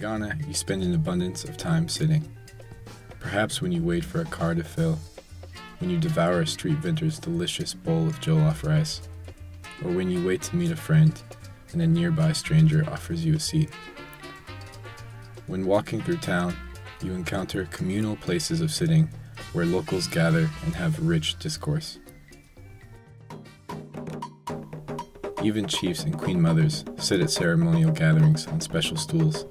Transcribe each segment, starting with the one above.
Ghana, you spend an abundance of time sitting. Perhaps when you wait for a car to fill, when you devour a street vendor's delicious bowl of jollof rice, or when you wait to meet a friend and a nearby stranger offers you a seat. When walking through town, you encounter communal places of sitting where locals gather and have rich discourse. Even chiefs and queen mothers sit at ceremonial gatherings on special stools.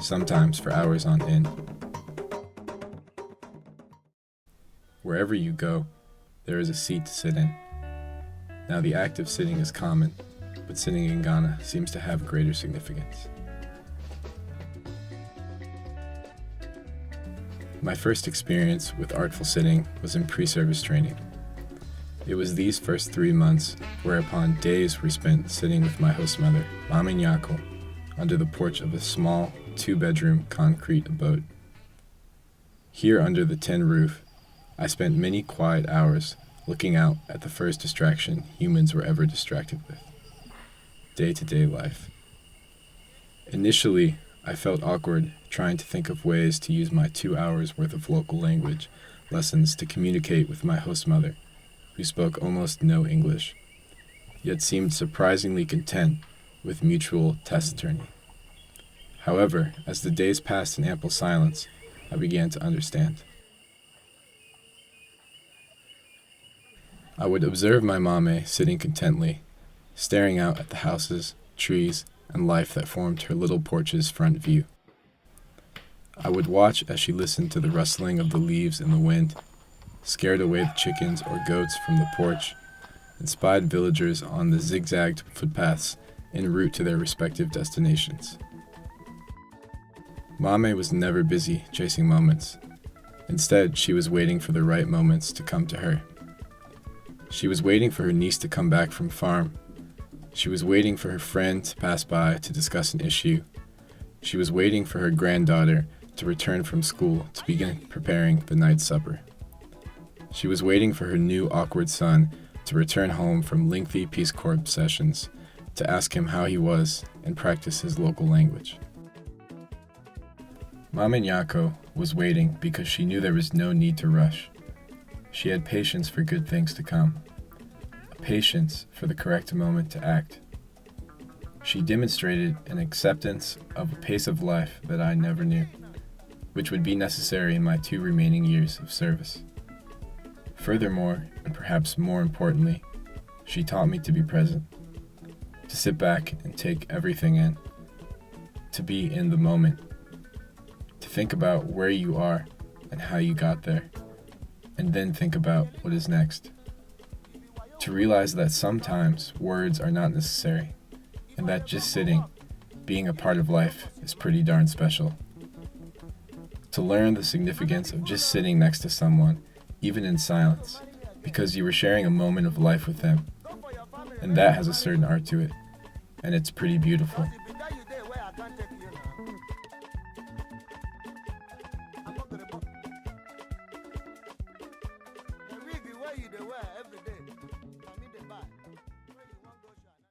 Sometimes for hours on end. Wherever you go, there is a seat to sit in. Now the act of sitting is common, but sitting in Ghana seems to have greater significance. My first experience with artful sitting was in pre-service training. It was these first 3 months, whereupon days were spent sitting with my host mother, Lageman, under the porch of a small 2-bedroom concrete abode. Here under the tin roof, I spent many quiet hours looking out at the first distraction humans were ever distracted with: day-to-day life. Initially, I felt awkward trying to think of ways to use my 2 hours worth of local language lessons to communicate with my host mother, who spoke almost no English, yet seemed surprisingly content with mutual taciturnity. However, as the days passed in ample silence, I began to understand. I would observe my mame sitting contently, staring out at the houses, trees, and life that formed her little porch's front view. I would watch as she listened to the rustling of the leaves in the wind, scared away the chickens or goats from the porch, and spied villagers on the zigzagged footpaths en route to their respective destinations. Mame was never busy chasing moments. Instead, she was waiting for the right moments to come to her. She was waiting for her niece to come back from farm. She was waiting for her friend to pass by to discuss an issue. She was waiting for her granddaughter to return from school to begin preparing the night's supper. She was waiting for her new awkward son to return home from lengthy Peace Corps sessions to ask him how he was and practice his local language. Mame Nyako was waiting because she knew there was no need to rush. She had patience for good things to come, a patience for the correct moment to act. She demonstrated an acceptance of a pace of life that I never knew, which would be necessary in my 2 remaining years of service. Furthermore, and perhaps more importantly, she taught me to be present, to sit back and take everything in, to be in the moment, to think about where you are and how you got there, and then think about what is next. To realize that sometimes words are not necessary, and that just sitting, being a part of life, is pretty darn special. To learn the significance of just sitting next to someone, even in silence, because you were sharing a moment of life with them, and that has a certain art to it, and it's pretty beautiful.